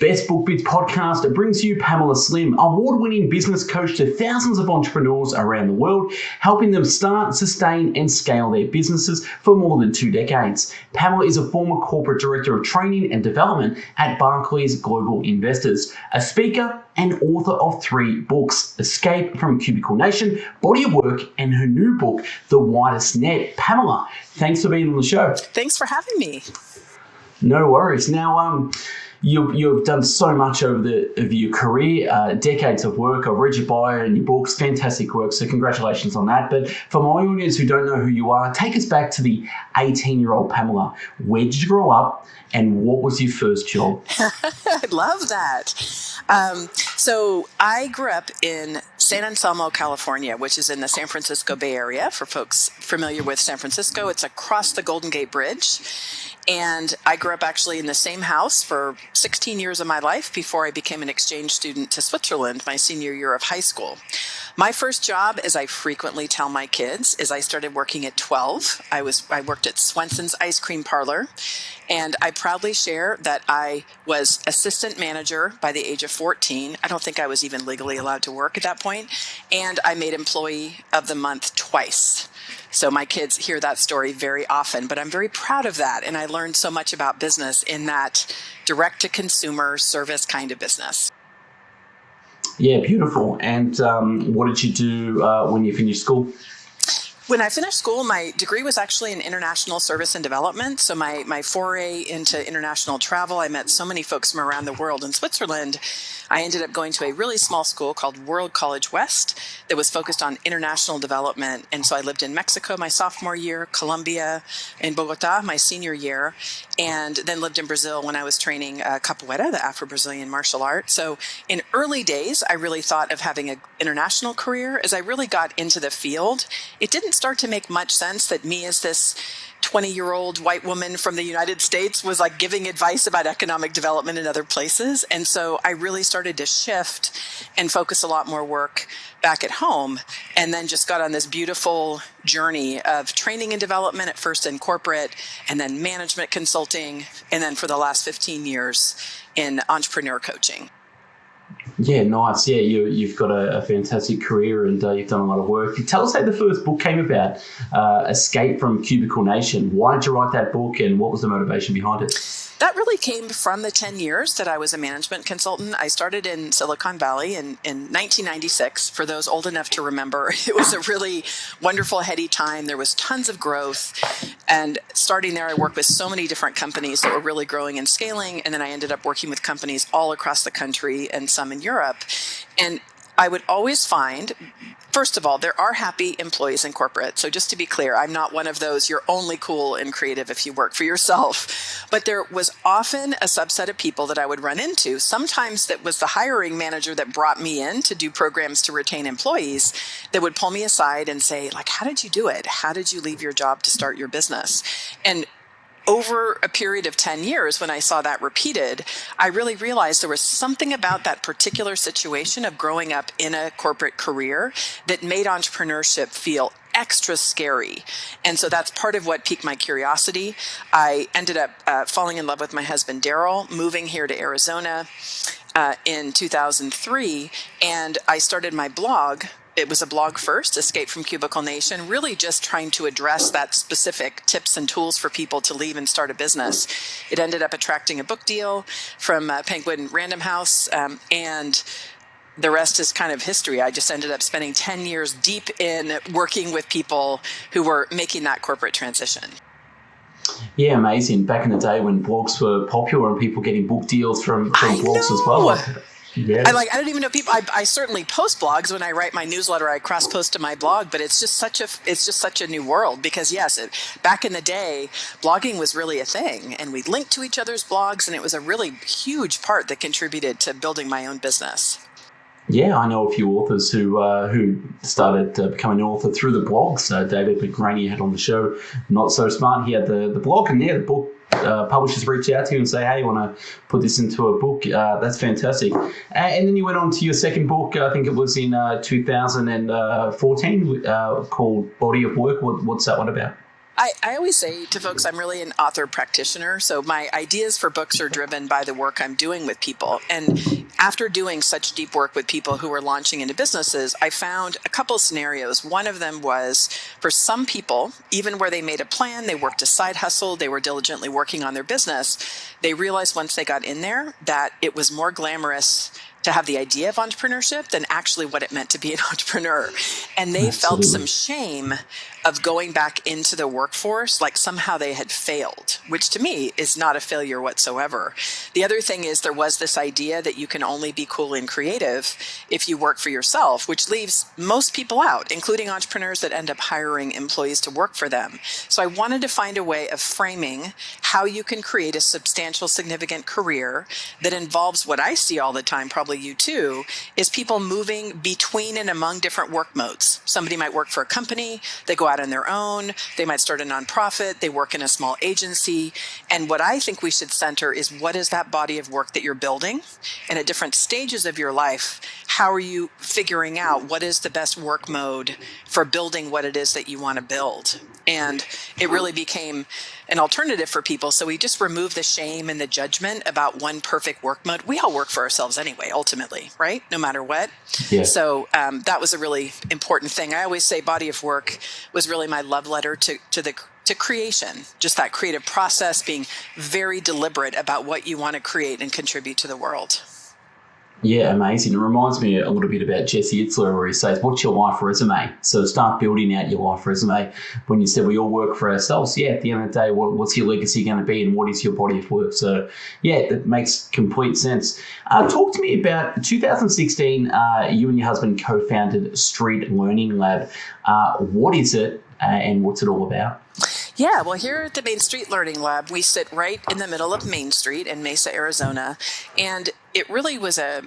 Best Book Bits podcast brings you Pamela Slim, award-winning business coach to thousands of entrepreneurs around the world, helping them start, sustain, and scale their businesses for more than 2 decades. Pamela is a former corporate director of training and development at Barclays Global Investors, a speaker and author of 3 books, Escape from Cubicle Nation, Body of Work, and her new book, The Widest Net. Pamela, thanks for being on the show. Thanks for having me. No worries. Now, You've done so much over your career, decades of work. I've read your bio and your books, fantastic work, so congratulations on that. But for my audience who don't know who you are, take us back to the 18-year-old Pamela. Where did you grow up and what was your first job? I love that. So I grew up in San Anselmo, California, which is in the San Francisco Bay Area. For folks familiar with San Francisco, it's across the Golden Gate Bridge. And I grew up actually in the same house for 16 years of my life before I became an exchange student to Switzerland my senior year of high school. My first job, as I frequently tell my kids, is I started working at 12. I worked at Swenson's Ice Cream Parlor, and I proudly share that I was assistant manager by the age of 14. I don't think I was even legally allowed to work at that point, and I made Employee of the Month twice. So my kids hear that story very often, but I'm very proud of that. And I learned so much about business in that direct-to-consumer service kind of business. Yeah, beautiful. And what did you do when you finished school? When I finished school, my degree was actually in international service and development. So my foray into international travel, I met so many folks from around the world. In Switzerland, I ended up going to a really small school called World College West that was focused on international development. And so I lived in Mexico my sophomore year, Colombia, and Bogota my senior year, and then lived in Brazil when I was training capoeira, the Afro-Brazilian martial art. So in early days, I really thought of having an international career. As I really got into the field, it didn't start to make much sense that me as this 20-year-old white woman from the United States was like giving advice about economic development in other places. And so I really started to shift and focus a lot more work back at home, and then just got on this beautiful journey of training and development, at first in corporate and then management consulting, and then for the last 15 years in entrepreneur coaching. Yeah, nice. Yeah, you've got a fantastic career and you've done a lot of work. Tell us how the first book came about, Escape from Cubicle Nation. Why did you write that book and what was the motivation behind it? That really came from the 10 years that I was a management consultant. I started in Silicon Valley in 1996. For those old enough to remember, it was a really wonderful, heady time. There was tons of growth. And starting there, I worked with so many different companies that were really growing and scaling. And then I ended up working with companies all across the country and some in Europe. And I would always find, first of all, there are happy employees in corporate. So just to be clear, I'm not one of those, you're only cool and creative if you work for yourself. But there was often a subset of people that I would run into. Sometimes that was the hiring manager that brought me in to do programs to retain employees that would pull me aside and say, like, how did you do it? How did you leave your job to start your business? And over a period of 10 years, when I saw that repeated, I really realized there was something about that particular situation of growing up in a corporate career that made entrepreneurship feel extra scary. And so that's part of what piqued my curiosity. I ended up falling in love with my husband, Daryl, moving here to Arizona in 2003, and I started my blog. It was a blog first, Escape from Cubicle Nation, really just trying to address that specific tips and tools for people to leave and start a business. It ended up attracting a book deal from Penguin Random House, and the rest is kind of history. I just ended up spending 10 years deep in working with people who were making that corporate transition. Yeah, amazing. Back in the day when blogs were popular and people getting book deals from blogs as well. Yes. I don't even know people. I certainly post blogs when I write my newsletter. I cross post to my blog, but it's just such a new world because back in the day, blogging was really a thing, and we linked to each other's blogs, and it was a really huge part that contributed to building my own business. Yeah, I know a few authors who started becoming an author through the blogs. David McGraw had on the show, Not So Smart. He had the blog, and the book. Publishers reach out to you and say, hey, you want to put this into a book? That's fantastic. And then you went on to your second book, I think it was in 2014, called Body of Work. What's that one about? I always say to folks, I'm really an author practitioner. So my ideas for books are driven by the work I'm doing with people. And after doing such deep work with people who were launching into businesses, I found a couple scenarios. One of them was for some people, even where they made a plan, they worked a side hustle, they were diligently working on their business, they realized once they got in there that it was more glamorous to have the idea of entrepreneurship than actually what it meant to be an entrepreneur. And they felt some shame of going back into the workforce, like somehow they had failed, which to me is not a failure whatsoever. The other thing is there was this idea that you can only be cool and creative if you work for yourself, which leaves most people out, including entrepreneurs that end up hiring employees to work for them. So I wanted to find a way of framing how you can create a substantial, significant career that involves what I see all the time, probably you too, is people moving between and among different work modes. Somebody might work for a company, they go out on their own, they might start a nonprofit, they work in a small agency. And what I think we should center is what is that body of work that you're building? And at different stages of your life, how are you figuring out what is the best work mode for building what it is that you want to build? And it really became an alternative for people. So we just removed the shame and the judgment about one perfect work mode. We all work for ourselves anyway, ultimately, right? No matter what. Yeah. So that was a really important thing. I always say body of work was really my love letter to creation, just that creative process, being very deliberate about what you want to create and contribute to the world. Yeah, amazing. It reminds me a little bit about Jesse Itzler, where he says, what's your life resume? So start building out your life resume. When you said we all work for ourselves, yeah, at the end of the day, what's your legacy going to be and what is your body of work? So yeah, that makes complete sense. Talk to me about 2016, you and your husband co-founded Street Learning Lab. What is it and what's it all about? Yeah, well, here at the Main Street Learning Lab, we sit right in the middle of Main Street in Mesa, Arizona. And it really was a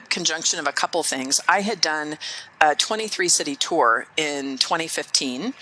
conjunction of a couple things. I had done a 23-city tour in 2015,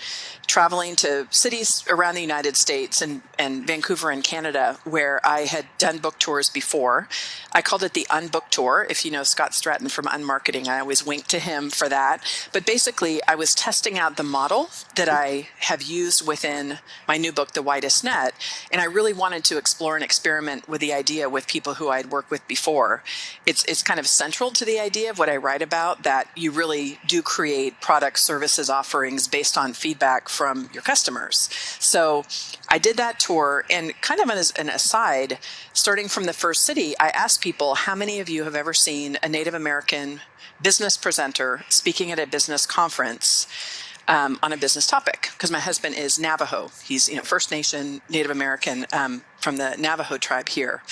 traveling to cities around the United States and Vancouver in Canada, where I had done book tours before. I called it the Unbook Tour. If you know Scott Stratton from Unmarketing, I always wink to him for that. But basically, I was testing out the model that I have used within my new book, The Widest Net, and I really wanted to explore and experiment with the idea with people who I'd worked with before. It's kind of central to the idea of what I write about, that you really do create products, services, offerings based on feedback from your customers. So I did that tour, and kind of as an aside, starting from the first city, I asked people, how many of you have ever seen a Native American business presenter speaking at a business conference on a business topic? Because my husband is Navajo. He's First Nation, Native American from the Navajo tribe here.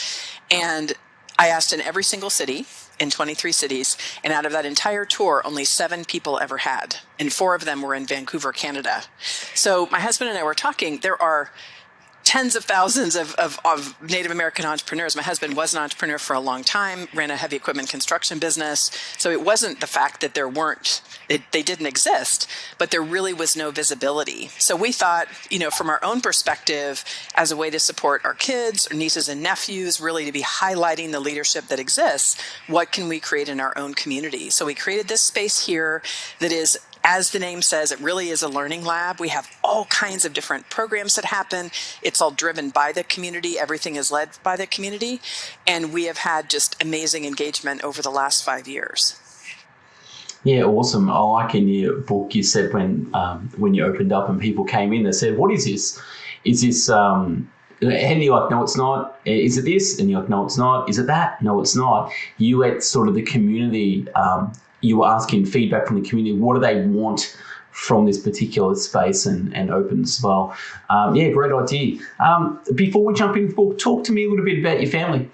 And I asked in every single city, in 23 cities, and out of that entire tour, only 7 people ever had, and 4 of them were in Vancouver, Canada. So my husband and I were talking, there are tens of thousands of Native American entrepreneurs. My husband was an entrepreneur for a long time, ran a heavy equipment construction business. So it wasn't the fact that they didn't exist, but there really was no visibility. So we thought, from our own perspective, as a way to support our kids, our nieces and nephews, really to be highlighting the leadership that exists, what can we create in our own community? So we created this space here that is, as the name says, it really is a learning lab. We have all kinds of different programs that happen. It's all driven by the community. Everything is led by the community. And we have had just amazing engagement over the last 5 years. Yeah, awesome. I like in your book, you said when you opened up and people came in, they said, what is this? Is this, and you're like, no, it's not. Is it this? And you're like, no, it's not. Is it that? No, it's not. You let sort of the community, you were asking feedback from the community. What do they want from this particular space and open as well? Yeah, great idea. Before we jump into the book, talk to me a little bit about your family,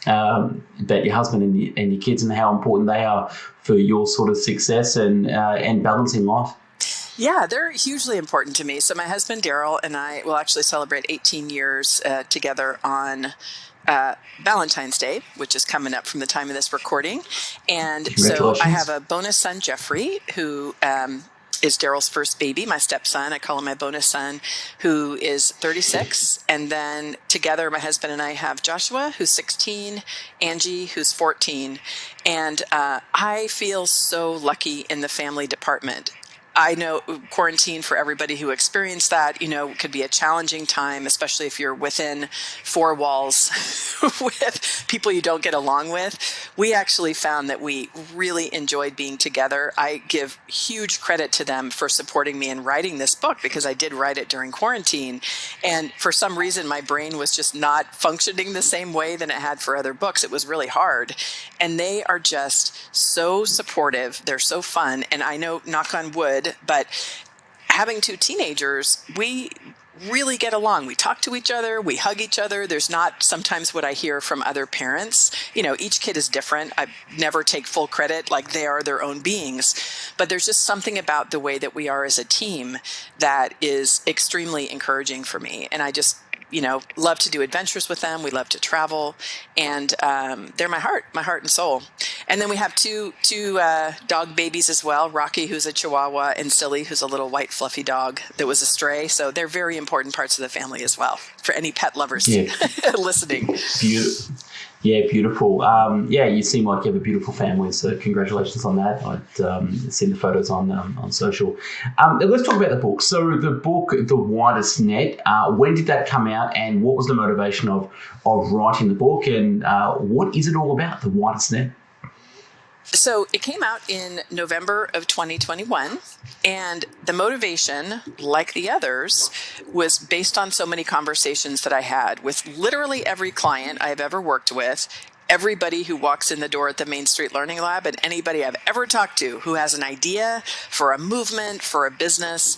about your husband and your kids and how important they are for your sort of success and balancing life. Yeah, they're hugely important to me. So my husband, Daryl, and I will actually celebrate 18 years together on Valentine's Day, which is coming up from the time of this recording. And so I have a bonus son, Jeffrey, who is Daryl's first baby, my stepson. I call him my bonus son, who is 36. And then together, my husband and I have Joshua, who's 16, Angie, who's 14. And I feel so lucky in the family department. I know quarantine, for everybody who experienced that, could be a challenging time, especially if you're within four walls with people you don't get along with. We actually found that we really enjoyed being together. I give huge credit to them for supporting me in writing this book, because I did write it during quarantine. And for some reason, my brain was just not functioning the same way than it had for other books. It was really hard. And they are just so supportive. They're so fun. And I know, knock on wood, but having two teenagers, we really get along. We talk to each other. We hug each other. There's not sometimes what I hear from other parents. Each kid is different. I never take full credit, like they are their own beings. But there's just something about the way that we are as a team that is extremely encouraging for me. And I just love to do adventures with them. We love to travel, and they're my heart and soul. And then we have two dog babies as well, Rocky, who's a Chihuahua, and Silly, who's a little white fluffy dog that was a stray. So they're very important parts of the family as well, for any pet lovers listening. Beautiful. You seem like you have a beautiful family, so congratulations on that. I've seen the photos on social. Let's talk about the book. So the book, The Widest Net, when did that come out, and what was the motivation of writing the book, and what is it all about, The Widest Net? So it came out in November of 2021, and the motivation, like the others, was based on so many conversations that I had with literally every client I've ever worked with, everybody who walks in the door at the Main Street Learning Lab, and anybody I've ever talked to who has an idea for a movement, for a business.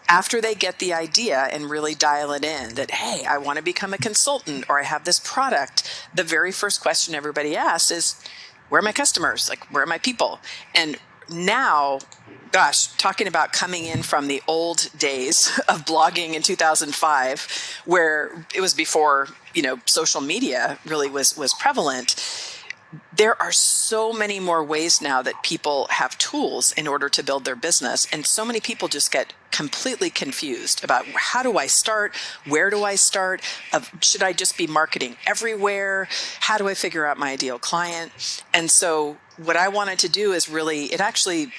After they get the idea and really dial it in that, hey, I want to become a consultant, or I have this product, the very first question everybody asks is, where are my customers? Like, where are my people? And now, gosh, talking about coming in from the old days of blogging in 2005, where it was before, social media really was prevalent. There are so many more ways now that people have tools in order to build their business. And so many people just get completely confused about, how do I start? Where do I start? Should I just be marketing everywhere? How do I figure out my ideal client? And so what I wanted to do is it actually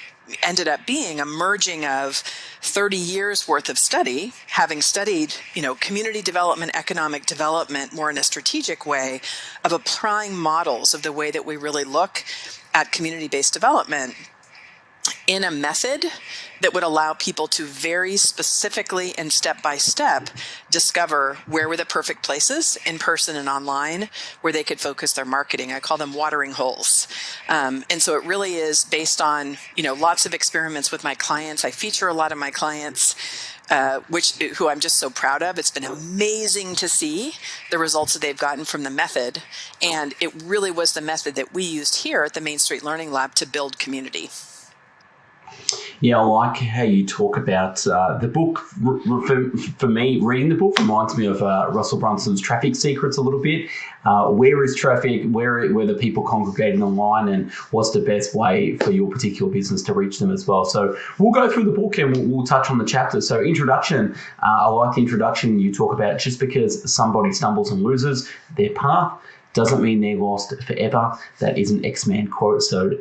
ended up being a merging of 30 years worth of study, having studied, community development, economic development, more in a strategic way, of applying models of the way that we really look at community-based development in a method that would allow people to very specifically and step by step discover where were the perfect places, in person and online, where they could focus their marketing. I call them watering holes. And so it really is based on, lots of experiments with my clients. I feature a lot of my clients, who I'm just so proud of. It's been amazing to see the results that they've gotten from the method. And it really was the method that we used here at the Main Street Learning Lab to build community. Yeah, I like how you talk about the book. For me, reading the book reminds me of Russell Brunson's Traffic Secrets a little bit. Where is traffic? Where are the people congregating online, and what's the best way for your particular business to reach them as well? So we'll go through the book and we'll touch on the chapter. So introduction, I like the introduction. You talk about just because somebody stumbles and loses their path doesn't mean they're lost forever. That is an X-Man quote, so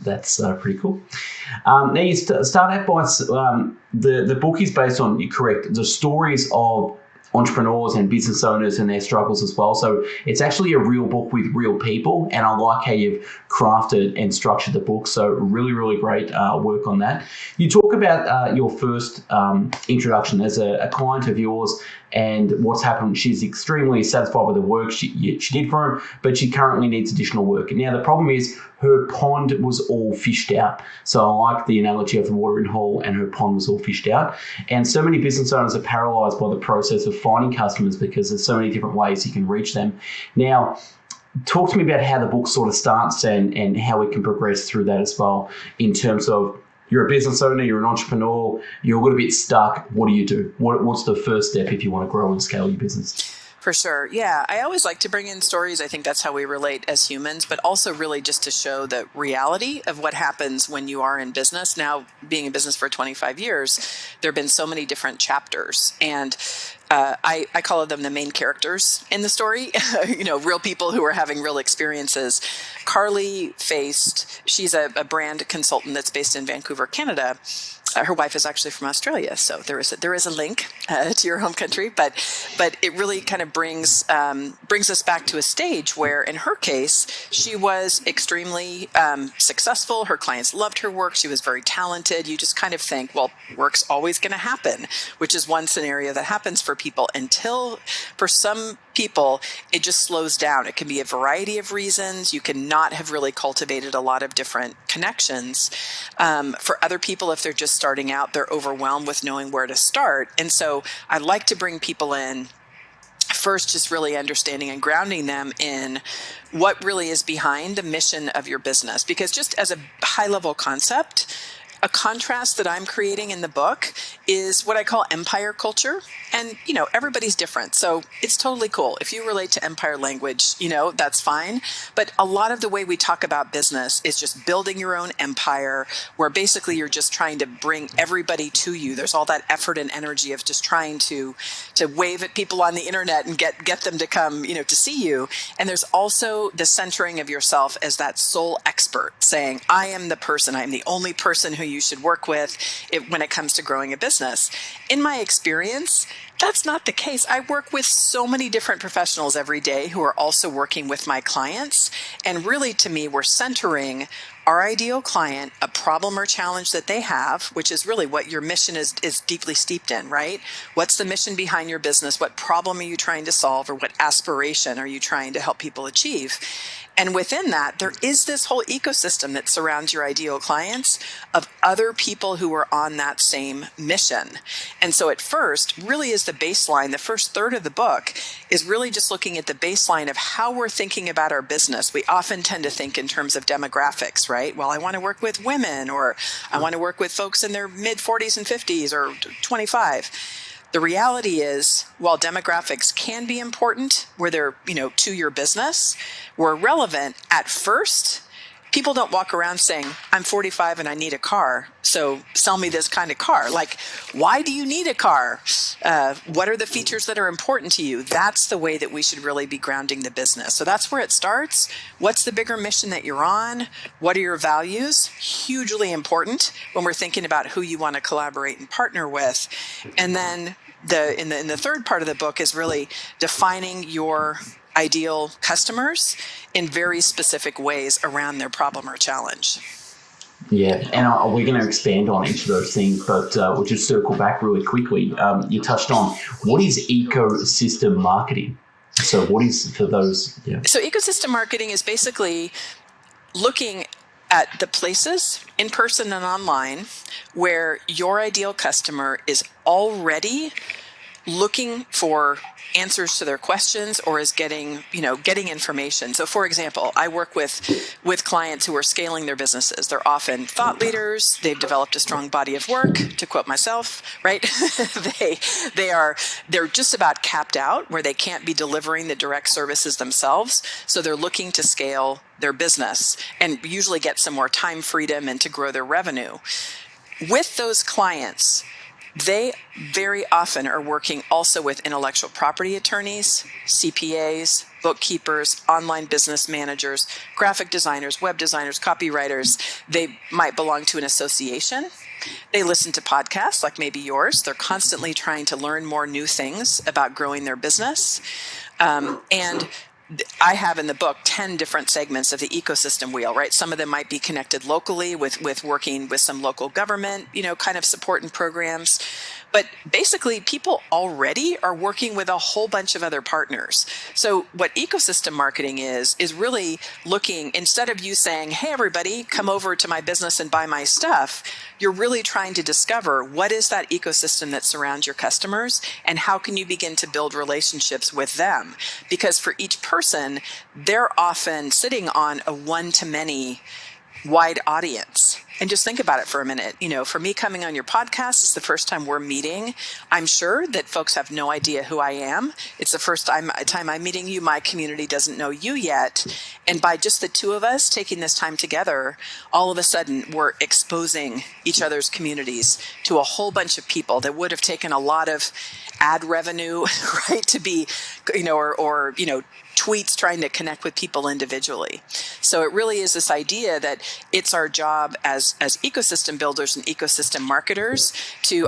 that's pretty cool. Now you start out by the book is based on, you're correct, the stories of entrepreneurs and business owners and their struggles as well. So it's actually a real book with real people, and I like how you've crafted and structured the book. So really, really great work on that. You talk about your first introduction as a client of yours and what's happened. She's extremely satisfied with the work she did for him, but she currently needs additional work. And now the problem is her pond was all fished out. So I like the analogy of the watering hole, and her pond was all fished out. And so many business owners are paralyzed by the process of finding customers because there's so many different ways you can reach them. Now, talk to me about how the book sort of starts and how we can progress through that as well, in terms of, you're a business owner, you're an entrepreneur, you're a little bit stuck. What do you do? What's the first step if you want to grow and scale your business? For sure. Yeah. I always like to bring in stories. I think that's how we relate as humans, but also really just to show the reality of what happens when you are in business. Now, being in business for 25 years, there have been so many different chapters, and I call them the main characters in the story, real people who are having real experiences. Carly she's a brand consultant that's based in Vancouver, Canada. Her wife is actually from Australia, so there is a link to your home country. But it really kind of brings us back to a stage where, in her case, she was extremely successful. Her clients loved her work. She was very talented. You just kind of think, well, work's always going to happen, which is one scenario that happens for people until, for some people, it just slows down. It can be a variety of reasons. You can not have really cultivated a lot of different connections. For other people, if they're just starting out, they're overwhelmed with knowing where to start. And so I like to bring people in first, just really understanding and grounding them in what really is behind the mission of your business. Because just as a high level concept, a contrast that I'm creating in the book is what I call empire culture. And, everybody's different. So it's totally cool. If you relate to empire language, that's fine. But a lot of the way we talk about business is just building your own empire, where basically you're just trying to bring everybody to you. There's all that effort and energy of just trying to wave at people on the internet and get them to come, to see you. And there's also the centering of yourself as that sole expert, saying, I am the person, I am the only person who you should work with when it comes to growing a business. In my experience, that's not the case. I work with so many different professionals every day who are also working with my clients. And really, to me, we're centering our ideal client, a problem or challenge that they have, which is really what your mission is deeply steeped in, right? What's the mission behind your business? What problem are you trying to solve, or what aspiration are you trying to help people achieve? And within that, there is this whole ecosystem that surrounds your ideal clients of other people who are on that same mission. And so at first, really is the baseline. The first third of the book is really just looking at the baseline of how we're thinking about our business. We often tend to think in terms of demographics, right? Well, I want to work with women, or I want to work with folks in their mid 40s and 50s or 25. The reality is, while demographics can be important where they're, to your business, were relevant at first, people don't walk around saying, I'm 45 and I need a car, so sell me this kind of car. Like, why do you need a car? What are the features that are important to you? That's the way that we should really be grounding the business. So that's where it starts. What's the bigger mission that you're on? What are your values? Hugely important when we're thinking about who you want to collaborate and partner with. And then in the third part of the book is really defining your ideal customers in very specific ways around their problem or challenge. Yeah, and we're going to expand on each of those things, but we'll just circle back really quickly. You touched on, what is ecosystem marketing? So what is, for those? Yeah. So ecosystem marketing is basically looking at the places, in person and online, where your ideal customer is already looking for answers to their questions or is getting information. So for example, I work with clients who are scaling their businesses. They're often thought leaders. They've developed a strong body of work, to quote myself, right? They're just about capped out where they can't be delivering the direct services themselves. So they're looking to scale their business and usually get some more time freedom and to grow their revenue. With those clients, they very often are working also with intellectual property attorneys, CPAs, bookkeepers, online business managers, graphic designers, web designers, copywriters. They might belong to an association. They listen to podcasts like maybe yours. They're constantly trying to learn more new things about growing their business. And I have in the book 10 different segments of the ecosystem wheel, right? Some of them might be connected locally with working with some local government, kind of support and programs. But basically, people already are working with a whole bunch of other partners. So what ecosystem marketing is really looking, instead of you saying, hey, everybody, come over to my business and buy my stuff, you're really trying to discover what is that ecosystem that surrounds your customers and how can you begin to build relationships with them? Because for each person, they're often sitting on a one-to-many wide audience. And just think about it for a minute. For me coming on your podcast, it's the first time we're meeting. I'm sure that folks have no idea who I am. It's the first time I'm meeting you. My community doesn't know you yet. And by just the two of us taking this time together, all of a sudden we're exposing each other's communities to a whole bunch of people that would have taken a lot of ad revenue, right, to be, or tweets trying to connect with people individually. So it really is this idea that it's our job as ecosystem builders and ecosystem marketers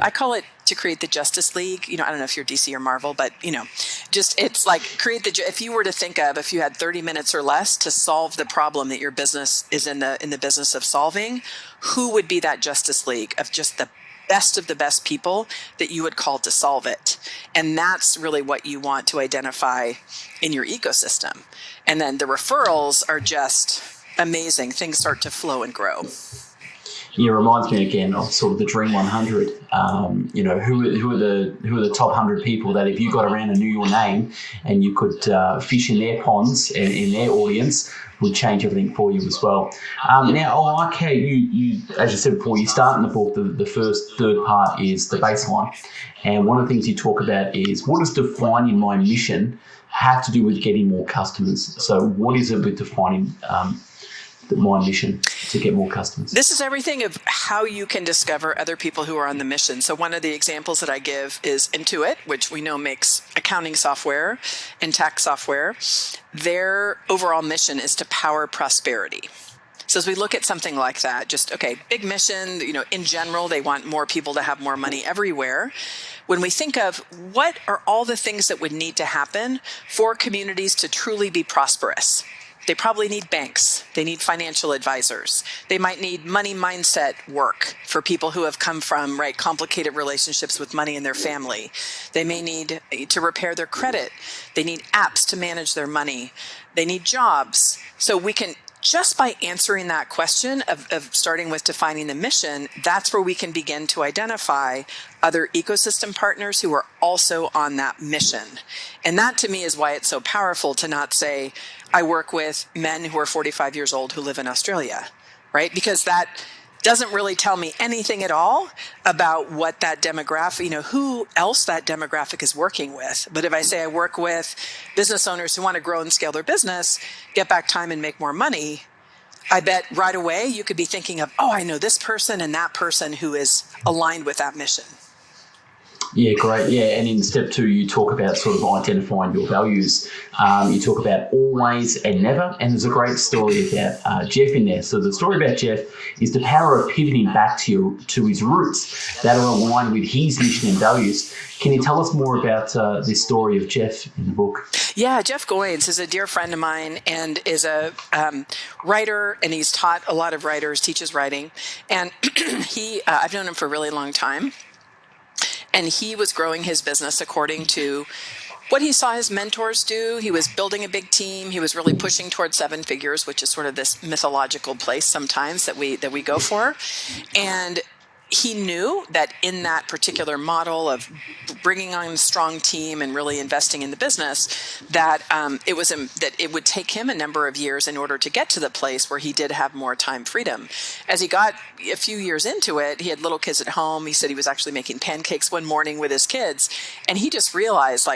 I call it to create the Justice League. I don't know if you're DC or Marvel, but it's like if you were to think of, if you had 30 minutes or less to solve the problem that your business is in the business of solving, who would be that Justice League of just the best of the best people that you would call to solve it? And that's really what you want to identify in your ecosystem. And then the referrals are just amazing. Things start to flow and grow. Yeah, it reminds me again of sort of the Dream 100. Who are the top 100 people that if you got around and knew your name and you could fish in their ponds and in their audience, would change everything for you as well. Now, I like how you, as you said before, you start in the book, the third part is the baseline. And one of the things you talk about is, what does defining my mission have to do with getting more customers? So what is it with defining my mission to get more customers? This is everything of how you can discover other people who are on the mission. So one of the examples that I give is Intuit, which we know makes accounting software and tax software. Their overall mission is to power prosperity. So as we look at something like that, big mission, in general, they want more people to have more money everywhere. When we think of what are all the things that would need to happen for communities to truly be prosperous, they probably need banks. They need financial advisors. They might need money mindset work for people who have come from complicated relationships with money in their family. They may need to repair their credit. They need apps to manage their money. They need jobs. So we can, just by answering that question of starting with defining the mission, that's where we can begin to identify other ecosystem partners who are also on that mission. And that to me is why it's so powerful to not say, I work with men who are 45 years old who live in Australia, right? Because that doesn't really tell me anything at all about what that demographic, who else that demographic is working with. But if I say I work with business owners who want to grow and scale their business, get back time and make more money, I bet right away you could be thinking of, I know this person and that person who is aligned with that mission. Yeah, great. Yeah, and in step 2, you talk about sort of identifying your values. You talk about always and never, and there's a great story about Jeff in there. So the story about Jeff is the power of pivoting back to his roots that are aligned with his mission and values. Can you tell us more about this story of Jeff in the book? Yeah, Jeff Goins is a dear friend of mine and is a writer, and he's taught a lot of writers, teaches writing. And I've known him for a really long time. And he was growing his business according to what he saw his mentors do. He was building a big team. He was really pushing towards 7 figures, which is sort of this mythological place sometimes that we go for. And he knew that in that particular model of bringing on a strong team and really investing in the business, that it would take him a number of years in order to get to the place where he did have more time freedom. As he got a few years into it, he had little kids at home. He said he was actually making pancakes one morning with his kids, and he just realized,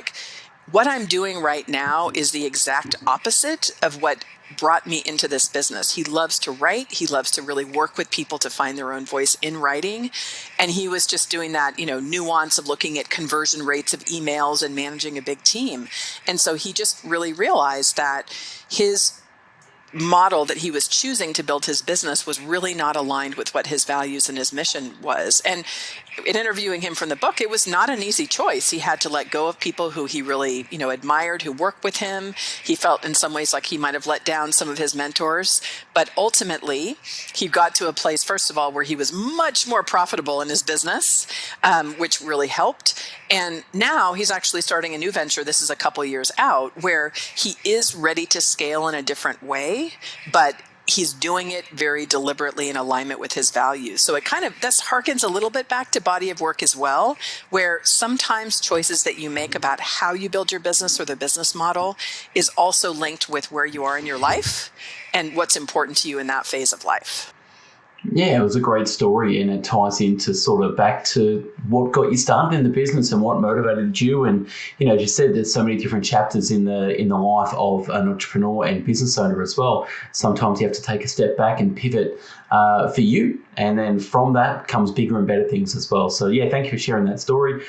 what I'm doing right now is the exact opposite of what brought me into this business. He loves to write. He loves to really work with people to find their own voice in writing. And he was just doing that, nuance of looking at conversion rates of emails and managing a big team. And so he just really realized that his model that he was choosing to build his business was really not aligned with what his values and his mission was. And in interviewing him from the book, it was not an easy choice. He had to let go of people who he really, admired, who worked with him. He felt in some ways like he might have let down some of his mentors. But ultimately, he got to a place, first of all, where he was much more profitable in his business, which really helped. And now he's actually starting a new venture. This is a couple years out, where he is ready to scale in a different way, but he's doing it very deliberately in alignment with his values. So this harkens a little bit back to body of work as well, where sometimes choices that you make about how you build your business or the business model is also linked with where you are in your life and what's important to you in that phase of life. Yeah, it was a great story, and it ties into sort of back to what got you started in the business and what motivated you. And as you said, there's so many different chapters in the life of an entrepreneur and business owner as well. Sometimes you have to take a step back and pivot for you, and then from that comes bigger and better things as well. So yeah, thank you for sharing that story.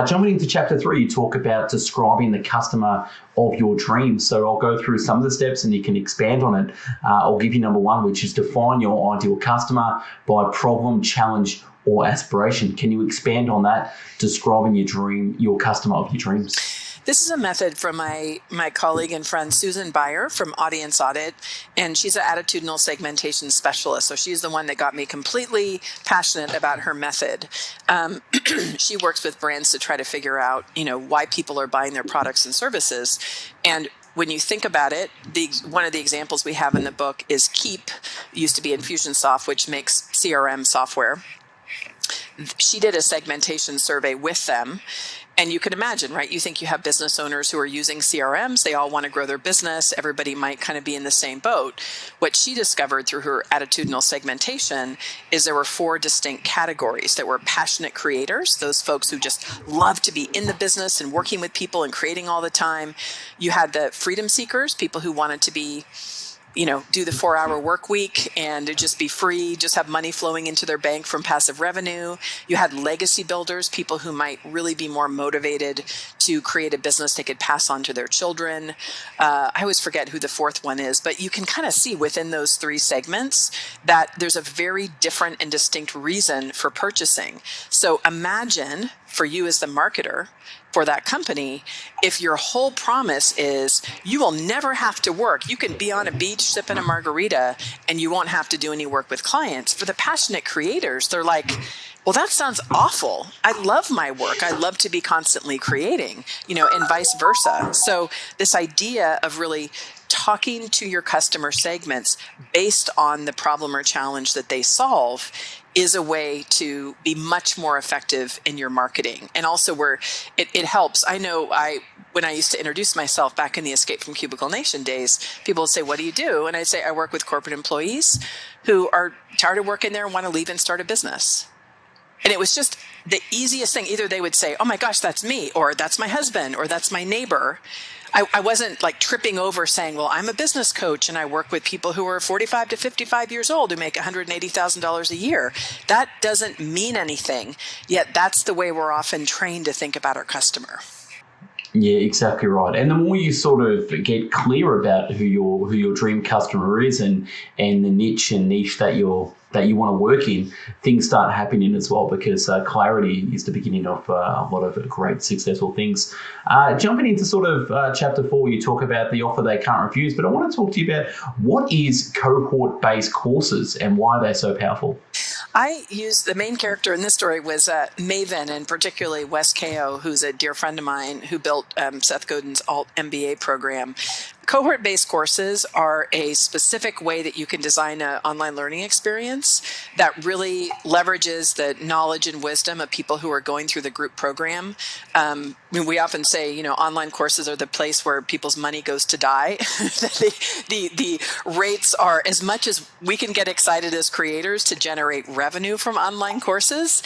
Jumping into chapter 3, you talk about describing the customer of your dreams. So I'll go through some of the steps and you can expand on it. I'll give you number one, which is define your ideal customer by problem, challenge, or aspiration. Can you expand on that, describing your customer of your dreams? This is a method from my colleague and friend Susan Cain from Audience Audit, and she's an attitudinal segmentation specialist. So she's the one that got me completely passionate about her method. She works with brands to try to figure out, why people are buying their products and services. And when you think about it, one of the examples we have in the book is Keep, used to be Infusionsoft, which makes CRM software. She did a segmentation survey with them. And you can imagine, right? You think you have business owners who are using CRMs. They all want to grow their business. Everybody might kind of be in the same boat. What she discovered through her attitudinal segmentation is there were 4 distinct categories. There were passionate creators, those folks who just love to be in the business and working with people and creating all the time. You had the freedom seekers, people who wanted to be do the 4-hour work week and just be free, just have money flowing into their bank from passive revenue. You had legacy builders, people who might really be more motivated to create a business they could pass on to their children. I always forget who the 4th one is, but you can kind of see within those 3 segments that there's a very different and distinct reason for purchasing. So imagine for you as the marketer for that company, if your whole promise is you will never have to work, you can be on a beach sipping a margarita and you won't have to do any work with clients. For the passionate creators, they're like, well, that sounds awful. I love my work. I love to be constantly creating, and vice versa. So this idea of really talking to your customer segments based on the problem or challenge that they solve is a way to be much more effective in your marketing. And also where it helps. I know when I used to introduce myself back in the Escape from Cubicle Nation days, people would say, what do you do? And I'd say, I work with corporate employees who are tired of working there and want to leave and start a business. And it was just the easiest thing. Either they would say, oh my gosh, that's me, or that's my husband, or that's my neighbor. I wasn't like tripping over saying, well, I'm a business coach and I work with people who are 45 to 55 years old who make $180,000 a year. That doesn't mean anything, yet that's the way we're often trained to think about our customer. Yeah, exactly right. And the more you sort of get clear about who your dream customer is and the niche that you want to work in, things start happening as well, because clarity is the beginning of a lot of great successful things. Jumping into sort of chapter 4, you talk about the offer they can't refuse, but I want to talk to you about what is cohort-based courses and why they're so powerful. I used the main character in this story was Maven, and particularly Wes Kao, who's a dear friend of mine who built Seth Godin's Alt MBA program. Cohort-based courses are a specific way that you can design an online learning experience that really leverages the knowledge and wisdom of people who are going through the group program. We often say, online courses are the place where people's money goes to die. the rates are, as much as we can get excited as creators to generate revenue from online courses,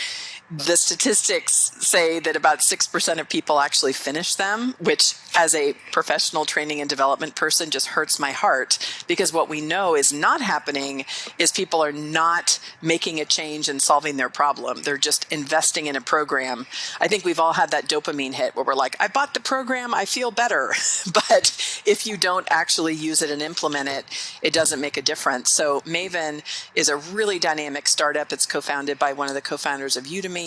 the statistics say that about 6% of people actually finish them, which as a professional training and development person just hurts my heart, because what we know is not happening is people are not making a change and solving their problem. They're just investing in a program. I think we've all had that dopamine hit where we're like, I bought the program, I feel better. But if you don't actually use it and implement it, it doesn't make a difference. So Maven is a really dynamic startup. It's co-founded by one of the co-founders of Udemy,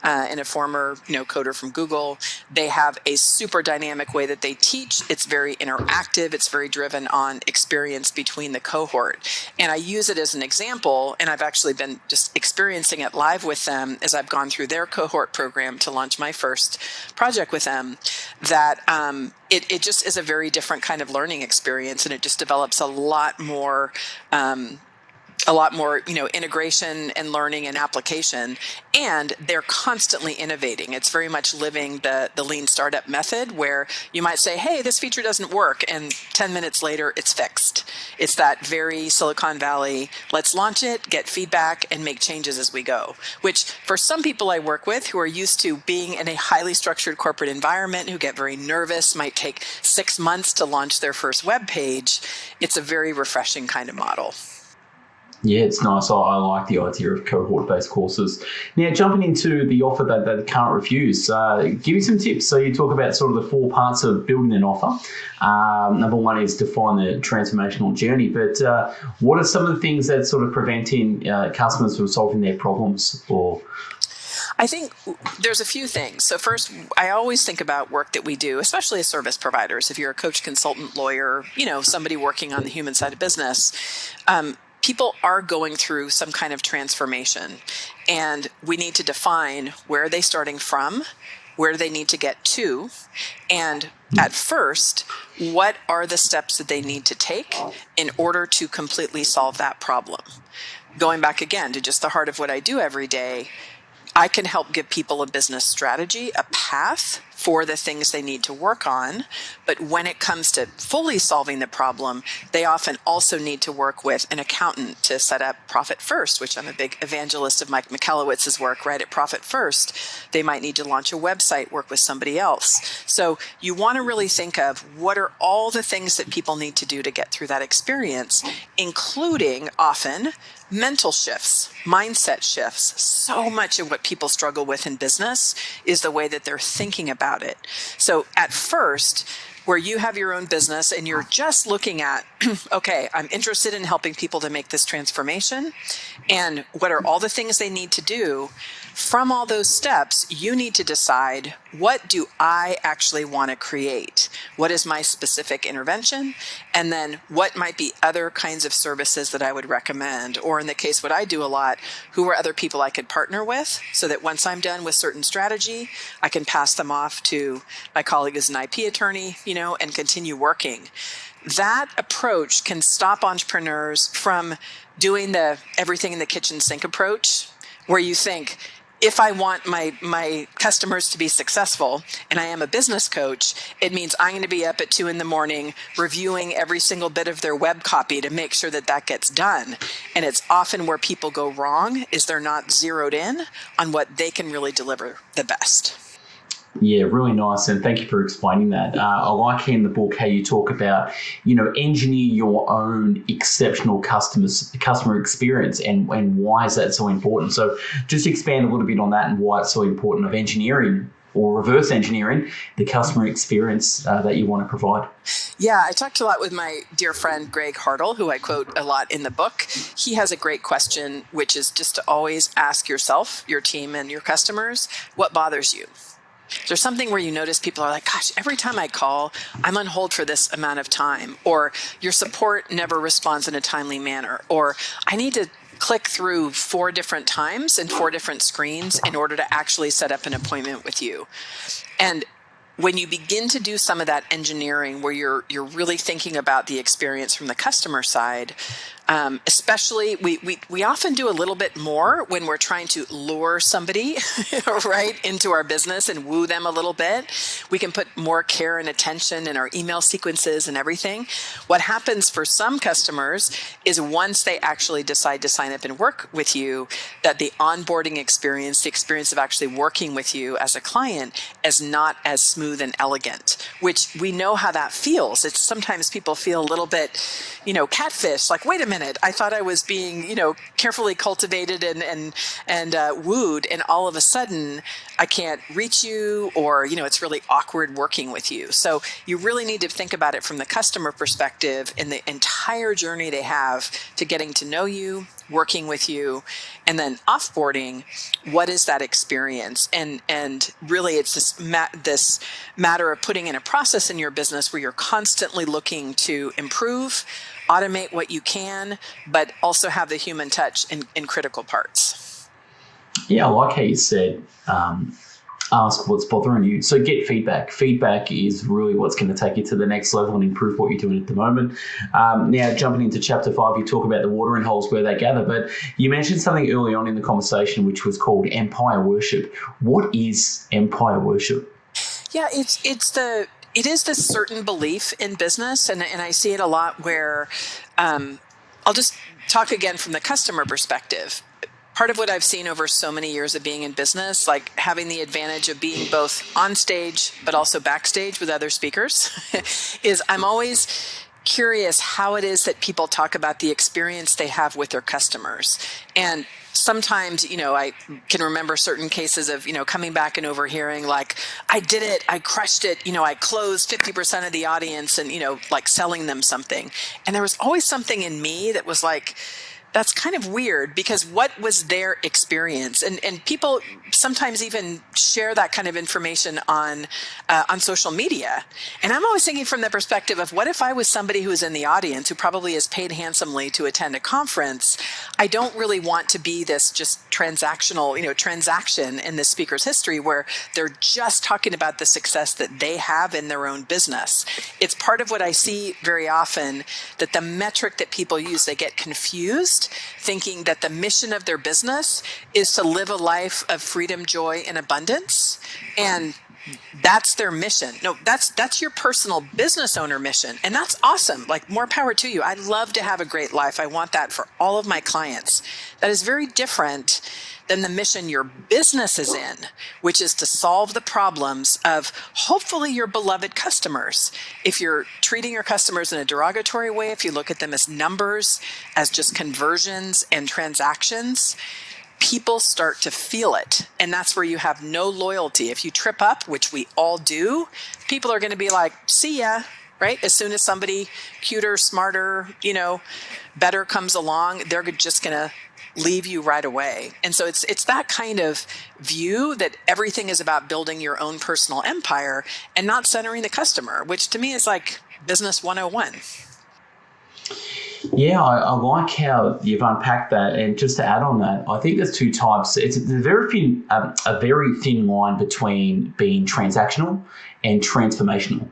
and a former coder from Google. They have a super dynamic way that they teach. It's very interactive. It's very driven on experience between the cohort. And I use it as an example, and I've actually been just experiencing it live with them as I've gone through their cohort program to launch my first project with them, that it just is a very different kind of learning experience, and it just develops a lot more integration and learning and application, and they're constantly innovating. It's very much living the lean startup method, where you might say, hey, this feature doesn't work, and 10 minutes later it's fixed. It's that very Silicon Valley, let's launch it, get feedback, and make changes as we go, which for some people I work with who are used to being in a highly structured corporate environment, who get very nervous, might take 6 months to launch their first web page, it's a very refreshing kind of model. Yeah, it's nice. I like the idea of cohort-based courses. Now, jumping into the offer that they can't refuse, give me some tips. So you talk about sort of the 4 parts of building an offer. Number 1 is define the transformational journey. But what are some of the things that sort of preventing customers from solving their problems? Or I think there's a few things. So first, I always think about work that we do, especially as service providers. If you're a coach, consultant, lawyer, somebody working on the human side of business, people are going through some kind of transformation, and we need to define where are they starting from, where do they need to get to, and at first, what are the steps that they need to take in order to completely solve that problem? Going back again to just the heart of what I do every day, I can help give people a business strategy, a path for the things they need to work on. But when it comes to fully solving the problem, they often also need to work with an accountant to set up Profit First, which I'm a big evangelist of Mike Michalowicz's work, right? At Profit First, they might need to launch a website, work with somebody else. So you want to really think of what are all the things that people need to do to get through that experience, including often mental shifts, mindset shifts. So much of what people struggle with in business is the way that they're thinking about it. So at first, where you have your own business and you're just looking at, okay, I'm interested in helping people to make this transformation, and what are all the things they need to do? From all those steps, you need to decide, what do I actually want to create? What is my specific intervention? And then what might be other kinds of services that I would recommend? Or in the case, what I do a lot, who are other people I could partner with so that once I'm done with certain strategy, I can pass them off to my colleague as an IP attorney, and continue working. That approach can stop entrepreneurs from doing the everything in the kitchen sink approach, where you think, if I want my customers to be successful and I am a business coach, it means I'm going to be up at 2 a.m. reviewing every single bit of their web copy to make sure that that gets done. And it's often where people go wrong, is they're not zeroed in on what they can really deliver the best. Yeah, really nice. And thank you for explaining that. I like in the book how you talk about, engineer your own exceptional customer experience and why is that so important. So just expand a little bit on that and why it's so important of engineering or reverse engineering the customer experience that you want to provide. Yeah, I talked a lot with my dear friend, Greg Hartle, who I quote a lot in the book. He has a great question, which is just to always ask yourself, your team, and your customers, what bothers you? There's something where you notice people are like, gosh, every time I call, I'm on hold for this amount of time, or your support never responds in a timely manner, or I need to click through 4 different times and 4 different screens in order to actually set up an appointment with you. And when you begin to do some of that engineering where you're really thinking about the experience from the customer side, especially we often do a little bit more when we're trying to lure somebody right into our business and woo them a little bit. We can put more care and attention in our email sequences and everything. What happens for some customers is once they actually decide to sign up and work with you, that the onboarding experience, the experience of actually working with you as a client, is not as smooth and elegant, which we know how that feels. It's sometimes people feel a little bit, catfish, like, wait a minute, I thought I was being, carefully cultivated and wooed, and all of a sudden I can't reach you, or, it's really awkward working with you. So you really need to think about it from the customer perspective in the entire journey they have to getting to know you, working with you, and then offboarding. What is that experience? And really it's this matter of putting in a process in your business where you're constantly looking to improve, automate what you can, but also have the human touch in critical parts. Yeah, I like how you said, ask what's bothering you. So get feedback. Feedback is really what's going to take you to the next level and improve what you're doing at the moment. Now, jumping into chapter 5, you talk about the watering holes where they gather, but you mentioned something early on in the conversation which was called empire worship. What is empire worship? Yeah, it is this certain belief in business, and I see it a lot where I'll just talk again from the customer perspective. Part of what I've seen over so many years of being in business, like having the advantage of being both on stage but also backstage with other speakers, is I'm always curious how it is that people talk about the experience they have with their customers. And sometimes, I can remember certain cases of, coming back and overhearing like, I did it, I crushed it, I closed 50% of the audience and, like selling them something. And there was always something in me that was like, that's kind of weird, because what was their experience? And people sometimes even share that kind of information on social media. And I'm always thinking from the perspective of, what if I was somebody who is in the audience who probably is paid handsomely to attend a conference? I don't really want to be this just transactional, transaction in this speaker's history where they're just talking about the success that they have in their own business. It's part of what I see very often, that the metric that people use, they get confused, thinking that the mission of their business is to live a life of freedom, joy, and abundance. And that's their mission. No, that's your personal business owner mission. And that's awesome. Like, more power to you. I love to have a great life. I want that for all of my clients. That is very different than the mission your business is in, which is to solve the problems of hopefully your beloved customers. If you're treating your customers in a derogatory way, if you look at them as numbers, as just conversions and transactions, people start to feel it. And that's where you have no loyalty. If you trip up, which we all do, people are going to be like, see ya, right? As soon as somebody cuter, smarter, better comes along, they're just going to leave you right away. And so it's that kind of view that everything is about building your own personal empire and not centering the customer, which to me is like business 101. Yeah, I like how you've unpacked that. And just to add on that, I think there's two types. It's a very thin line between being transactional and transformational.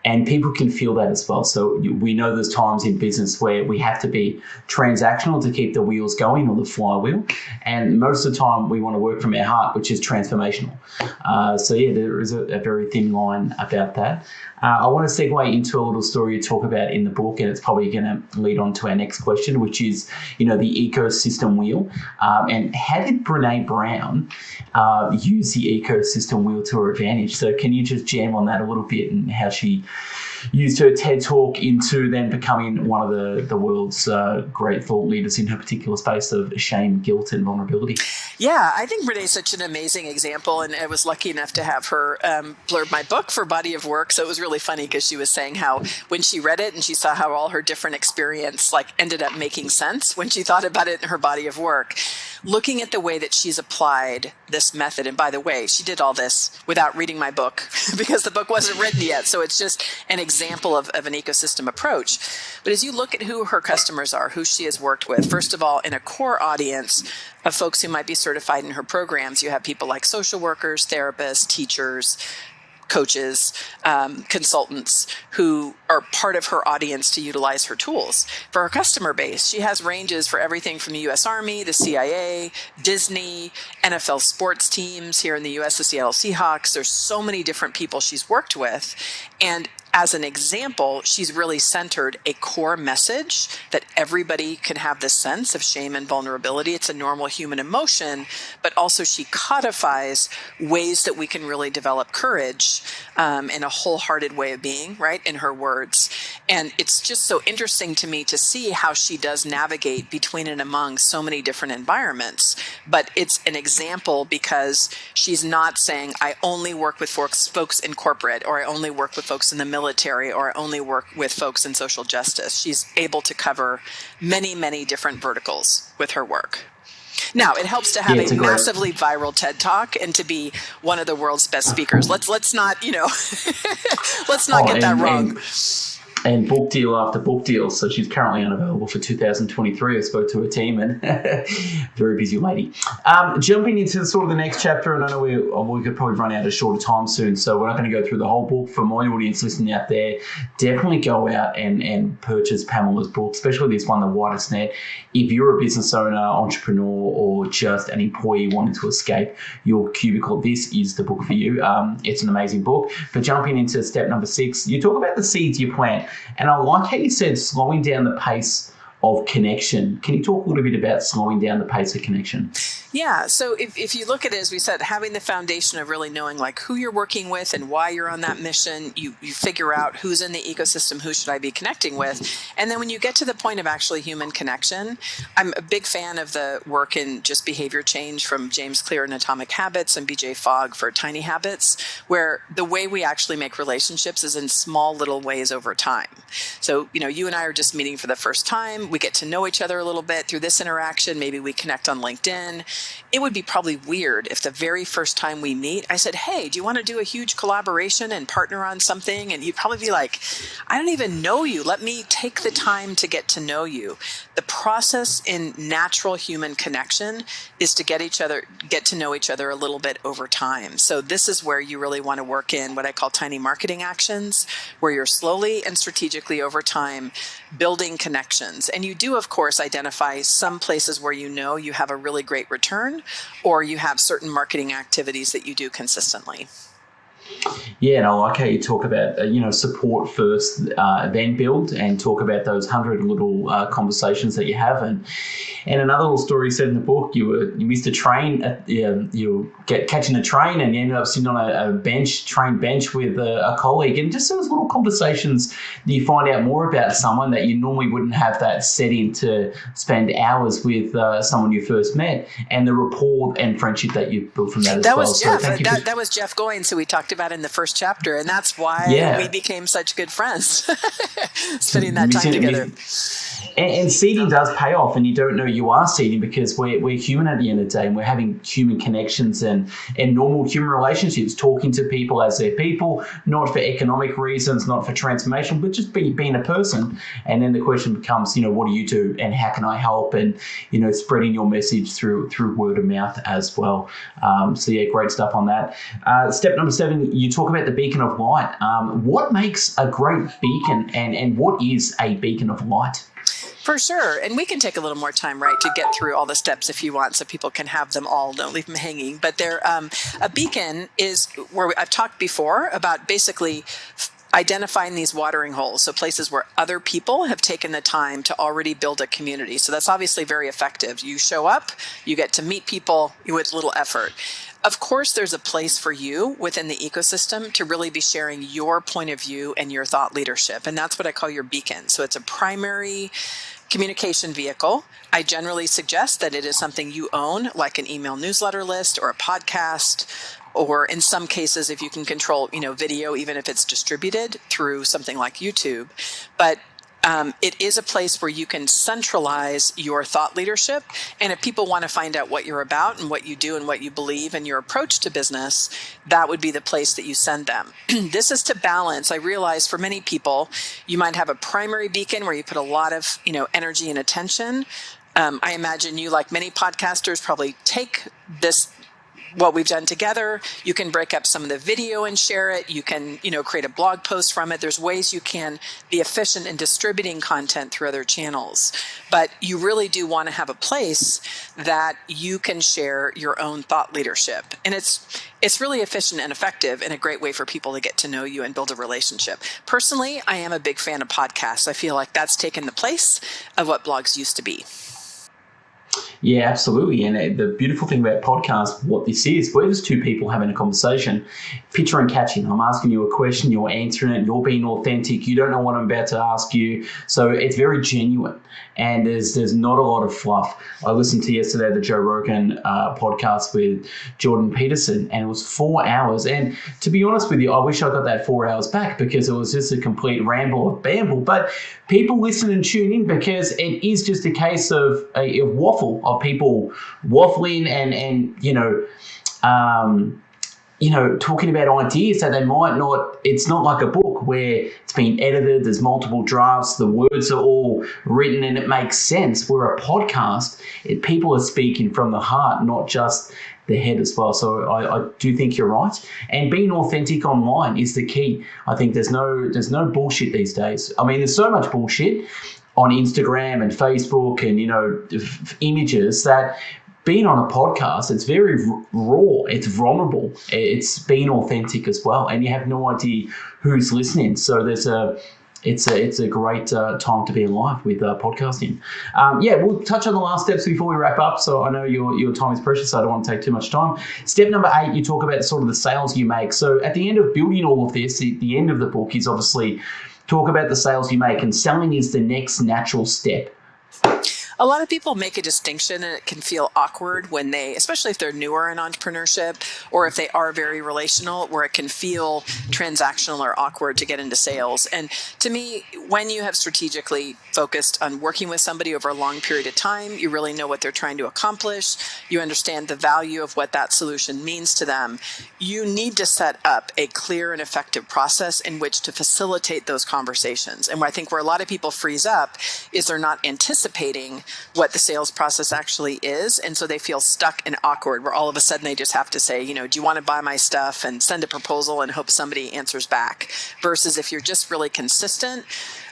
And people can feel that as well. So we know there's times in business where we have to be transactional to keep the wheels going, or the flywheel. And most of the time we want to work from our heart, which is transformational. There is a very thin line about that. I want to segue into a little story you talk about in the book, and it's probably going to lead on to our next question, which is, the ecosystem wheel. And how did Brené Brown use the ecosystem wheel to her advantage? So can you just jam on that a little bit, and how she used her TED Talk into then becoming one of the world's great thought leaders in her particular space of shame, guilt, and vulnerability? Yeah, I think Brené's such an amazing example, and I was lucky enough to have her blurb my book for Body of Work. So it was really funny, because she was saying how when she read it and she saw how all her different experience ended up making sense when she thought about it in her body of work, looking at the way that she's applied this method. And by the way, she did all this without reading my book because the book wasn't written yet. So it's just an example of an ecosystem approach. But as you look at who her customers are, who she has worked with, first of all, in a core audience of folks who might be certified in her programs, you have people like social workers, therapists, teachers, coaches, consultants who are part of her audience to utilize her tools. For her customer base, she has ranges for everything from the U.S. Army, the CIA, Disney, NFL sports teams here in the U.S., the Seattle Seahawks. There's so many different people she's worked with. And as an example, she's really centered a core message that everybody can have this sense of shame and vulnerability. It's a normal human emotion, but also she codifies ways that we can really develop courage in a wholehearted way of being, right, in her words. And it's just so interesting to me to see how she does navigate between and among so many different environments. But it's an example because she's not saying, I only work with folks in corporate, or I only work with folks in the military, or I only work with folks in social justice. She's able to cover many, many different verticals with her work. Now, it helps to have a massively viral TED Talk and to be one of the world's best speakers. Let's not, let's not get that wrong. And book deal after book deal. So she's currently unavailable for 2023. I spoke to her team, and very busy lady. Jumping into sort of the next chapter, and I know we could probably run out of shorter time soon, so we're not going to go through the whole book. For my audience listening out there, definitely go out and purchase Pamela's book, especially this one, The Widest Net. If you're a business owner, entrepreneur, or just an employee wanting to escape your cubicle, this is the book for you. It's an amazing book. But jumping into step number 6, you talk about the seeds you plant. And I like how you said slowing down the pace of connection. Can you talk a little bit about slowing down the pace of connection? Yeah. So if you look at it, as we said, having the foundation of really knowing like who you're working with and why you're on that mission, you figure out who's in the ecosystem, who should I be connecting with. And then when you get to the point of actually human connection, I'm a big fan of the work in just behavior change from James Clear in Atomic Habits and BJ Fogg for Tiny Habits, where the way we actually make relationships is in small little ways over time. So, you and I are just meeting for the first time. We get to know each other a little bit through this interaction. Maybe we connect on LinkedIn. It would be probably weird if the very first time we meet, I said, hey, do you want to do a huge collaboration and partner on something? And you'd probably be like, I don't even know you. Let me take the time to get to know you. The process in natural human connection is to get to know each other a little bit over time. So this is where you really want to work in what I call tiny marketing actions, where you're slowly and strategically over time building connections. And you do, of course, identify some places where you have a really great return, or you have certain marketing activities that you do consistently. Yeah, and I like how you talk about, support first, then build, and talk about those 100 little conversations that you have. And another little story said in the book, you missed a train, you catching a train, and you ended up sitting on a train bench with a colleague. And just those little conversations, you find out more about someone that you normally wouldn't have that setting to spend hours with someone you first met, and the rapport and friendship that you built from that as well. Was Jeff. That was Jeff Goins, who we talked about in the first chapter, and that's why we became such good friends, spending that time together. And seeding does pay off, and you don't know you are seeding because we're human at the end of the day, and we're having human connections and normal human relationships, talking to people as they're people, not for economic reasons, not for transformation, but just being a person. And then the question becomes, what do you do, and how can I help? And spreading your message through word of mouth as well. So yeah, great stuff on that. Step number 7, you talk about the beacon of light. What makes a great beacon, and what is a beacon of light? For sure. And we can take a little more time, right, to get through all the steps if you want, so people can have them all. Don't leave them hanging. But a beacon is where I've talked before about basically identifying these watering holes, so places where other people have taken the time to already build a community. So that's obviously very effective. You show up, you get to meet people with little effort. Of course, there's a place for you within the ecosystem to really be sharing your point of view and your thought leadership. And that's what I call your beacon. So it's a primary communication vehicle. I generally suggest that it is something you own, like an email newsletter list or a podcast, or in some cases, if you can control, video, even if it's distributed through something like YouTube. But it is a place where you can centralize your thought leadership. And if people want to find out what you're about and what you do and what you believe and your approach to business, that would be the place that you send them. This is to balance. I realize for many people, you might have a primary beacon where you put a lot of, energy and attention. I imagine you, like many podcasters, probably take what we've done together. You can break up some of the video and share it. You can, create a blog post from it. There's ways you can be efficient in distributing content through other channels. But you really do want to have a place that you can share your own thought leadership. And it's really efficient and effective and a great way for people to get to know you and build a relationship. Personally, I am a big fan of podcasts. I feel like that's taken the place of what blogs used to be. Yeah, absolutely. And the beautiful thing about podcasts, what this is, we're just two people having a conversation, picture and catching. I'm asking you a question, you're answering it, you're being authentic. You don't know what I'm about to ask you. So it's very genuine. And there's not a lot of fluff. I listened to yesterday the Joe Rogan podcast with Jordan Peterson, and it was 4 hours. And to be honest with you, I wish I got that 4 hours back because it was just a complete ramble of bamble. But people listen and tune in because it is just a case of a waffle, of people waffling and talking about ideas that they might not. It's not like a book where it's been edited, there's multiple drafts, the words are all written and it makes sense. Where a podcast, people are speaking from the heart, not just the head as well. So I do think you're right. And being authentic online is the key. I think there's no bullshit these days. I mean, there's so much bullshit on Instagram and Facebook and, images that being on a podcast, it's very raw, it's vulnerable, it's being authentic as well. And you have no idea who's listening. So there's it's a great time to be alive with podcasting. We'll touch on the last steps before we wrap up. So I know your time is precious, so I don't want to take too much time. Step number 8, you talk about sort of the sales you make. So at the end of building all of this, the end of the book is obviously talk about the sales you make, and selling is the next natural step. A lot of people make a distinction, and it can feel awkward when they, especially if they're newer in entrepreneurship or if they are very relational, where it can feel transactional or awkward to get into sales. And to me, when you have strategically focused on working with somebody over a long period of time, you really know what they're trying to accomplish, you understand the value of what that solution means to them, you need to set up a clear and effective process in which to facilitate those conversations. And I think where a lot of people freeze up is they're not anticipating what the sales process actually is. And so they feel stuck and awkward, where all of a sudden they just have to say, do you want to buy my stuff, and send a proposal and hope somebody answers back. Versus if you're just really consistent,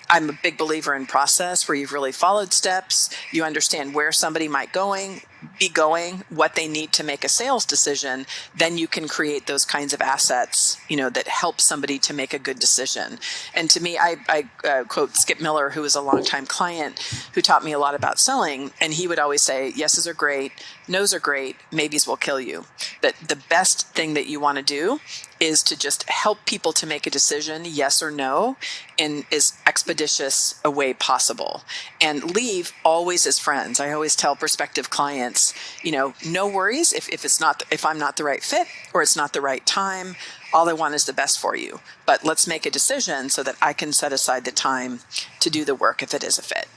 I'm a big believer in process where you've really followed steps, you understand where somebody might be going, what they need to make a sales decision, then you can create those kinds of assets, that help somebody to make a good decision. And to me, I quote Skip Miller, who was a longtime client who taught me a lot about selling. And he would always say, yeses are great, nos are great, maybes will kill you. But the best thing that you want to do is to just help people to make a decision, yes or no, in as expeditious a way possible. And leave always as friends. I always tell prospective clients, no worries if I'm not the right fit or it's not the right time. All I want is the best for you. But let's make a decision so that I can set aside the time to do the work if it is a fit.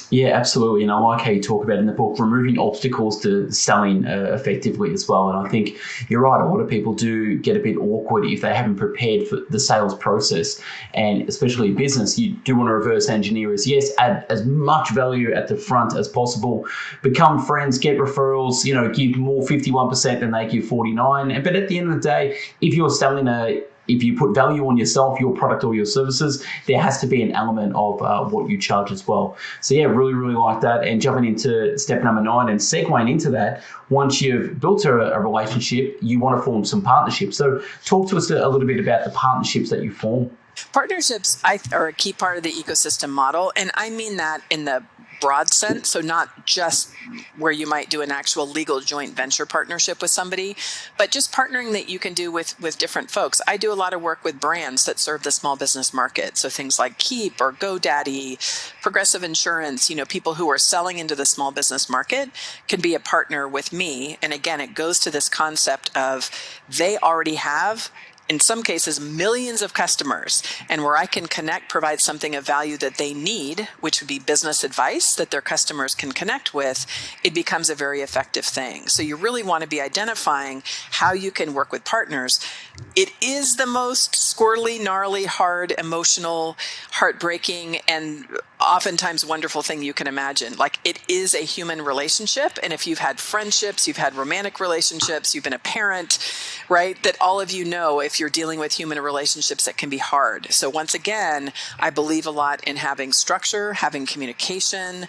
Yeah, absolutely. And I like how you talk about in the book, removing obstacles to selling effectively as well. And I think you're right. A lot of people do get a bit awkward if they haven't prepared for the sales process. And especially in business, you do want to reverse engineer add as much value at the front as possible, become friends, get referrals, give more 51% than they give 49. But at the end of the day, if you're selling if you put value on yourself, your product or your services, there has to be an element of what you charge as well. So yeah, really, really like that. And jumping into step number 9 and segueing into that, once you've built a relationship, you want to form some partnerships. So talk to us a little bit about the partnerships that you form. Partnerships are a key part of the ecosystem model. And I mean that in the broad sense. So not just where you might do an actual legal joint venture partnership with somebody, but just partnering that you can do with different folks. I do a lot of work with brands that serve the small business market. So things like Keep or GoDaddy, Progressive Insurance, people who are selling into the small business market can be a partner with me. And again, it goes to this concept of they already have, in some cases, millions of customers, and where I can provide something of value that they need, which would be business advice that their customers can connect with, it becomes a very effective thing. So you really want to be identifying how you can work with partners. It is the most squirrely, gnarly, hard, emotional, heartbreaking, and oftentimes wonderful thing you can imagine. Like, it is a human relationship. And if you've had friendships, you've had romantic relationships, you've been a parent, right? That all of you know, if you're dealing with human relationships, that can be hard. So once again, I believe a lot in having structure, having communication,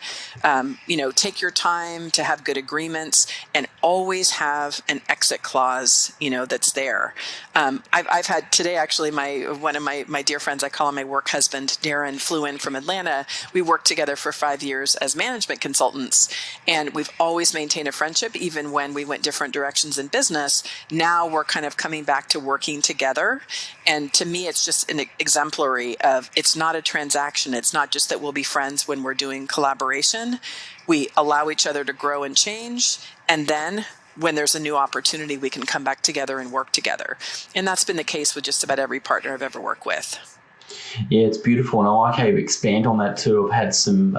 take your time to have good agreements, and always have an exit clause, that's there. I've had today, actually, one of my dear friends, I call him my work husband, Darren, flew in from Atlanta. We worked together for 5 years as management consultants, and we've always maintained a friendship, even when we went different directions in business. Now we're kind of coming back to working together. And to me, it's just an exemplary of, it's not a transaction. It's not just that we'll be friends when we're doing collaboration. We allow each other to grow and change. And then when there's a new opportunity, we can come back together and work together. And that's been the case with just about every partner I've ever worked with. Yeah, it's beautiful. And I like how you expand on that too. I've had some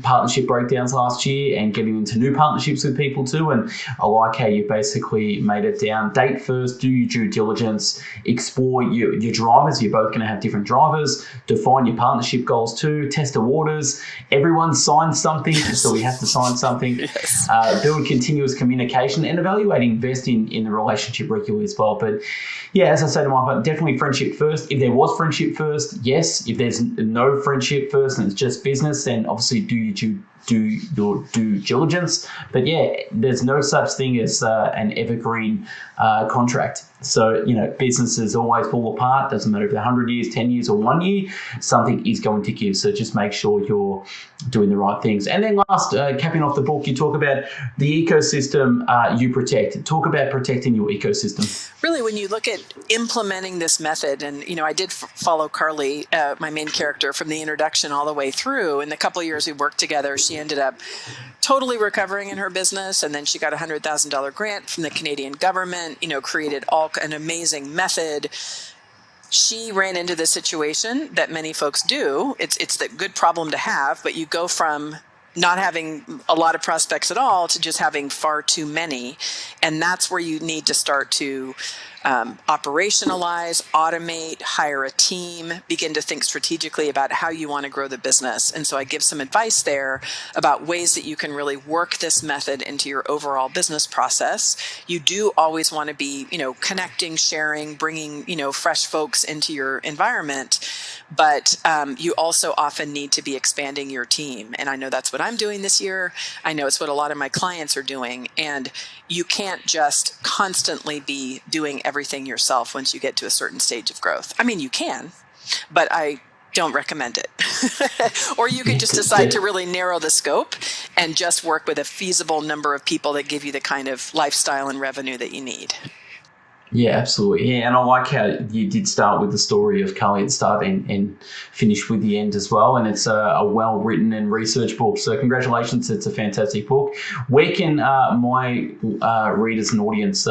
partnership breakdowns last year and getting into new partnerships with people too. And I like how you basically made it down. Date first, do your due diligence, explore your drivers. You're both going to have different drivers. Define your partnership goals too. Test the waters. Everyone signs something, so we have to sign something. Yes. Build continuous communication and evaluate, invest in the relationship regularly as well. But yeah, as I said to my partner, definitely friendship first. If there was friendship first, yes. If there's no friendship first and it's just business, then obviously do your do your due diligence. But yeah, there's no such thing as an evergreen contract. So, businesses always fall apart. Doesn't matter if they're 100 years, 10 years, or 1 year, something is going to give. So just make sure you're doing the right things. And then last, capping off the book, you talk about the ecosystem you protect. Talk about protecting your ecosystem. Really, when you look at implementing this method, and, I did follow Carly, my main character, from the introduction all the way through. In the couple of years we worked together, she ended up totally recovering in her business. And then she got a $100,000 grant from the Canadian government, created an amazing method. She ran into the situation that many folks do. It's the good problem to have, but you go from not having a lot of prospects at all to just having far too many. And that's where you need to start to operationalize, automate, hire a team, begin to think strategically about how you want to grow the business. And so I give some advice there about ways that you can really work this method into your overall business process. You do always want to be, connecting, sharing, bringing, fresh folks into your environment. But you also often need to be expanding your team. And I know that's what I'm doing this year. I know it's what a lot of my clients are doing. And you can't just constantly be doing everything yourself once you get to a certain stage of growth. I mean, you can, but I don't recommend it. Or you can just decide to really narrow the scope and just work with a feasible number of people that give you the kind of lifestyle and revenue that you need. Yeah, absolutely. Yeah, and I like how you did start with the story of Carly at the start and finish with the end as well. And it's a well-written and researched book. So congratulations. It's a fantastic book. Where can my readers and audience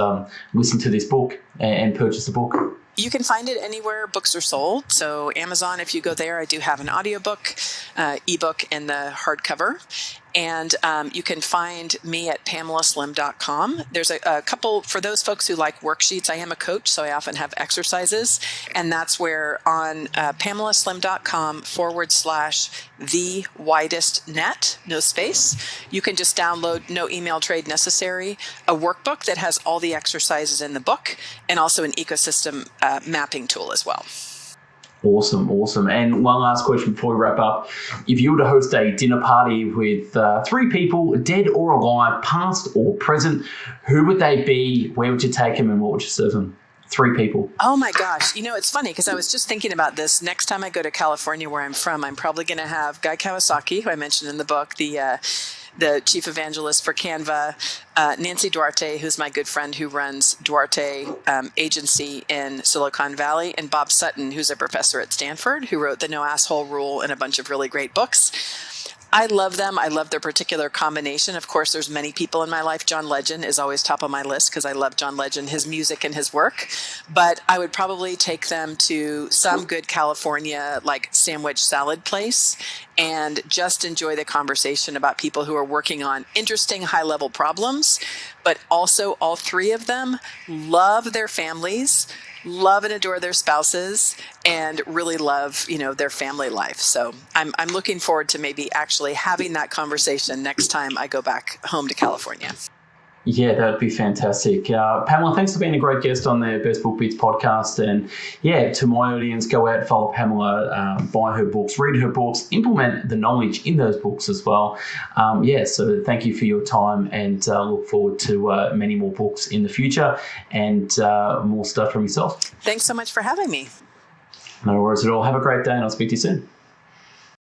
listen to this book and purchase the book? You can find it anywhere books are sold. So Amazon, if you go there, I do have an audiobook, ebook, and the hardcover. And you can find me at PamelaSlim.com. There's a couple, for those folks who like worksheets, I am a coach, so I often have exercises. And that's where on PamelaSlim.com/the Widest Net, no space, you can just download, no email trade necessary, a workbook that has all the exercises in the book, and also an ecosystem mapping tool as well. Awesome. And one last question before we wrap up. If you were to host a dinner party with 3 people, dead or alive, past or present, who would they be? Where would you take them and what would you serve them? 3 people. Oh my gosh. It's funny because I was just thinking about this. Next time I go to California, where I'm from, I'm probably going to have Guy Kawasaki, who I mentioned in the book, the chief evangelist for Canva, Nancy Duarte, who's my good friend who runs Duarte Agency in Silicon Valley, and Bob Sutton, who's a professor at Stanford, who wrote The No Asshole Rule and a bunch of really great books. I love them. I love their particular combination. Of course, there's many people in my life. John Legend is always top of my list because I love John Legend, his music and his work. But I would probably take them to some good California, like sandwich salad place, and just enjoy the conversation about people who are working on interesting high-level problems. But also, all 3 of them love their families, love and adore their spouses, and really love, their family life. So I'm looking forward to maybe actually having that conversation next time I go back home to California. Yeah, that'd be fantastic. Pamela, thanks for being a great guest on the Best Book Bits podcast. And yeah, to my audience, go out, follow Pamela, buy her books, read her books, implement the knowledge in those books as well. So thank you for your time, and look forward to many more books in the future and more stuff from yourself. Thanks so much for having me. No worries at all. Have a great day, and I'll speak to you soon.